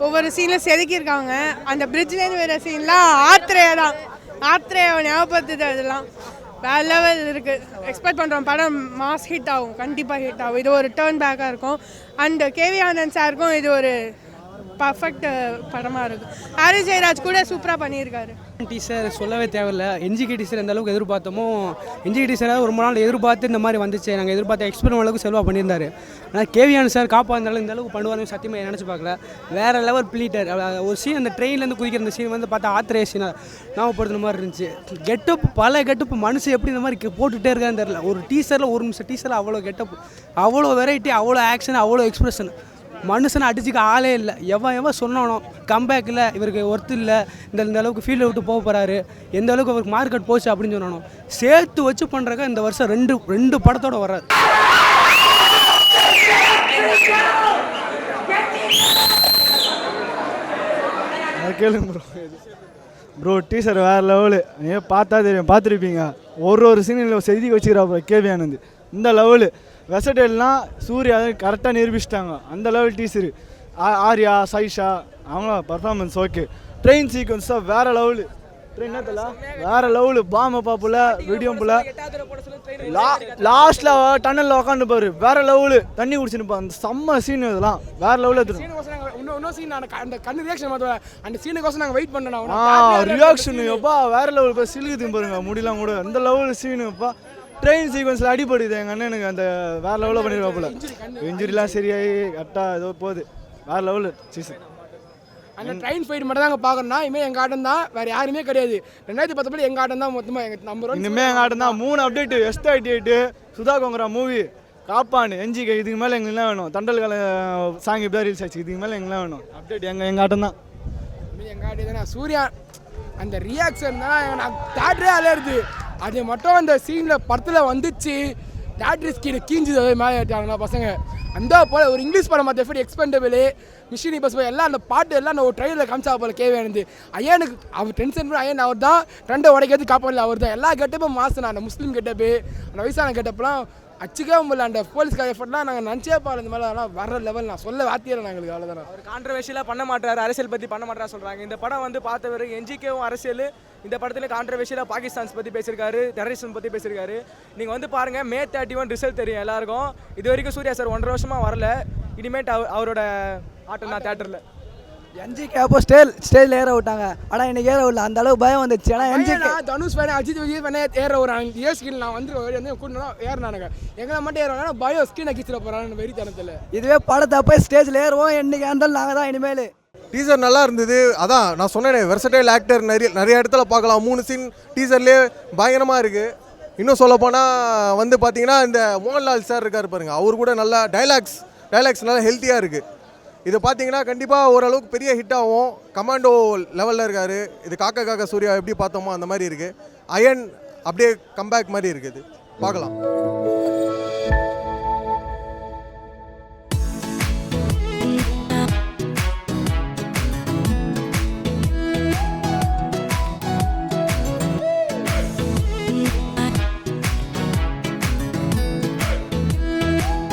ஒவ்வொரு சீனில் செதுக்கியிருக்காங்க. அந்த பிரிட்ஜ்லேருந்து வர சீன்லாம் ஆத்ரேயாவை ஞாபகப்படுத்துது. அதெல்லாம் வேறு லெவல் இருக்குது. எக்ஸ்பெக்ட் பண்ணுறோம் படம் மாஸ் ஹிட் ஆகும், கண்டிப்பாக ஹிட் ஆகும். இது ஒரு டேர்ன் பேக்காக இருக்கும். அண்ட் கேவி ஆனந்த் சாருக்கும் இது ஒரு பர்ஃபெக்ட் படமாக இருக்கும். ஹாரிஸ் ஜெயராஜ் கூட சூப்பராக பண்ணியிருக்காரு. டீசர் சொல்லவே தேவையில்லை. என்ஜிகே டீசர் எந்த அளவுக்கு எதிர்பார்த்தோமோ, என்ஜிகே டீசர் ரொம்ப நாள் எதிர்பார்த்து இந்த மாதிரி வந்துச்சு. நாங்கள் எதிர்பார்த்த எக்ஸ்பெக்ட் அளவுக்கு செல்வா பண்ணியிருந்தாரு. ஆனால் கேவியான சார் காப்பாந்தாலும் இந்த அளவுக்கு பண்ணுவாருன்னு சத்தியமாக நினச்சி பார்க்கல. வேறு லெவல் பிளீட்டர் ஒரு சீன், அந்த ட்ரெயின்லேருந்து குதிக்கிற அந்த சீன் வந்து பார்த்தா ஆத்திரேய சீனாக ஞாபகப்படுத்துன மாதிரி இருந்துச்சு. கெட்டப் பல கெட்டப் மனுஷன் எப்படி இந்த மாதிரி போட்டுகிட்டே இருக்கான்னு தெரில. ஒரு டீசரில் ஒரு நிமிஷம் டீசரில் அவ்வளோ கெட்டப், அவ்வளோ வெரைட்டி, அவ்வளோ ஆக்ஷன், அவ்வளோ எக்ஸ்பிரஷன். மனுஷனை அடிச்சுக்க ஆளே இல்லை. எவன் சொன்னானோ கம்பேக்கில் இவருக்கு ஒர்த்து இல்லை, இந்த அளவுக்கு ஃபீல்டை விட்டு போக போகிறாரு, எந்த அளவுக்கு அவருக்கு மார்க்கெட் போச்சு அப்படின்னு சொன்னானோ சேர்த்து வச்சு பண்ணுறக்க இந்த வருஷம் ரெண்டு படத்தோட வர்றாரு. கேளுங்க ப்ரோ, டீசர் வேறு லெவலு. நீங்கள் பார்த்தா தெரியும், பார்த்துருப்பீங்க. ஒரு சீனில் செதுக்கி வச்சுக்கிறா கேவி ஆனந்த். இந்த லெவலு வெசடேல்லாம் சூர்யா கரெக்டாக நிரூபிச்சிட்டாங்க. அந்த லெவல் டீசரு. ஆர்யா, சைஷா அவங்க பர்ஃபார்மன்ஸ் ஓகே. ட்ரெயின் சீக்வன்ஸ் தான் வேறு லெவலு. ட்ரெயின் என்னத்துல வேறு லெவலு. பாம பாப்புல வீடியோம்புல லாஸ்ட்டில் டன்னலில் உக்காந்து பாரு, வேறு லெவலு. தண்ணி குடிச்சுன்னு அந்த செம்ம சீன். இதெல்லாம் வேறு லெவலில் எடுத்துரும். ரியாக்ஷன் எப்பா வேறு லெவல். இப்போ சிலுக்குது பாருங்க முடியலாம் கூட. அந்த லெவலு சீனு எப்பா. ட்ரெயின் சீக்வன்ஸில் அடிப்படுது எங்கள் அண்ணனுக்கு. அந்த வேறு லெவலில் பண்ணிடுவாப்புல. இன்ஜுரிலாம் சரியாகி கரெக்டாக ஏதோ போகுது. வேறு லெவலு சீசன். அந்த ட்ரெயின் ஃபைட் மட்டும் தான் பார்க்கணும்னா இனிமேல் எங்கள் ஆட்டம் தான், வேறு யாருமே கிடையாது. 2010 எங்கள் ஆட்டம் தான் மொத்தமாக எங்கள் நம்பர் 1. இனிமேல் எங்கள் ஆட்டம் தான். 3 update S88 Sudha Kongara movie, Kaappaan, NGK. இதுக்கு மேலே எங்களுக்குலாம் வேணும். தண்டல் கால சாங் இப்படி ரீல்ஸ் ஆச்சு. இதுக்கு மேலே எங்களுக்குலாம் வேணும் அப்டேட். எங்கள் ஆட்டம் தான். எங்கள் ஆட்டம் தானே. சூர்யா அந்த ரியாக்ஷன் தான் நான் தேட்டரே அலையிறது. அது மட்டும் அந்த சீனில் படத்தில் வந்துச்சு. தேட்டர் ஸ்கீனை கீஞ்சுது மேலே ஏட்டாங்களா பசங்க. அந்த போல் ஒரு இங்கிலீஷ் படம் பார்த்த எப்படி எக்ஸ்பெண்டபிள் மிஷினி பஸ் எல்லாம் அந்த பாட்டு எல்லாம் நான் ஒரு ட்ரெயினில் காமிச்சா போல கேவே இருந்து. ஐயனுக்கு அவர் டென்ஷன் பண்ணி ஐயன் அவர் தான் 2 உடைக்கிறது காப்பாடல அவர் தான். எல்லா கெட்டப்பும் மாசம் அந்த முஸ்லீம் கெட்டப்பு, அந்த வயசான கெட்டப்லாம் அச்சுக்கவே முடியல. அந்த போலீஸ்கார எஃபர்ட்லாம் நாங்கள் நினச்சே பாரு. இந்த மாதிரி அதெல்லாம் வர லெவல் நான் சொல்ல வார்த்தையில நாங்களுக்கு அவ்வளோதானே. அவர் கான்ட்ரவர்ஷியலாக பண்ண மாட்டார், அரசியல் பற்றி பண்ண மாட்டாரா சொல்கிறாங்க. இந்த படம் வந்து பார்த்த வரைக்கும் என்ஜிகேவும் அரசியல், இந்த படத்தில் கான்ட்ரவர்ஷியலாக பாகிஸ்தான்ஸ் பற்றி பேசியிருக்காரு, டெரரிசம் பற்றி பேசியிருக்காரு. நீங்கள் வந்து பாருங்கள், May 31 ரிசல்ட் தெரியும் எல்லாருக்கும். இது வரைக்கும் சூர்யா சார் 1.5 வருஷமாக வரல. இனிமேட்டு அவரோட ஆட்டம் தான் தேட்டரில். என்ஜிகே அப்போ ஸ்டேஜில் ஏற விட்டாங்க. ஆனால் இன்னைக்கு ஏற விடல. அந்த அளவுக்கு பயம் வந்துச்சு. ஆனால் என்ஜிகே தனுஷ் ஃபேன் அஜித் விஜய் ஃபேனே ஏற ஒரு ஏ ஸ்கிரீன் நான் வந்து கூட்டினா ஏறினானுங்க. எங்களை மட்டும் ஏறுவாங்க பயோ ஸ்கிரீனை கீச்சிட போகிறான்னு வெறித்தனத்தில். இதுவே படத்தை போய் ஸ்டேஜில் ஏறுவோம். என்னைக்கு இருந்தாலும் நாங்கள் தான் இனிமேல். டீசர் நல்லா இருந்தது. அதான் நான் சொன்னேனே, வெர்சடைல் ஆக்டர் நிறைய இடத்துல பார்க்கலாம். 3 சீன் டீசர்லேயே பயங்கரமாக இருக்குது. இன்னும் சொல்லப்போனால் வந்து பார்த்தீங்கன்னா இந்த மோகன்லால் சார் இருக்கார் பாருங்க, அவர் கூட நல்லா டைலாக்ஸ் நல்லா ஹெல்த்தியாக இருக்குது. இது பார்த்தீங்கன்னா கண்டிப்பாக ஓரளவுக்கு பெரிய ஹிட் ஆகும். கமாண்டோ லெவலில் இருக்கார். இது காக்கா சூர்யா எப்படி பார்த்தோமோ அந்த மாதிரி இருக்குது. அயன் அப்படியே கம்பேக் மாதிரி இருக்குது. பார்க்கலாம்.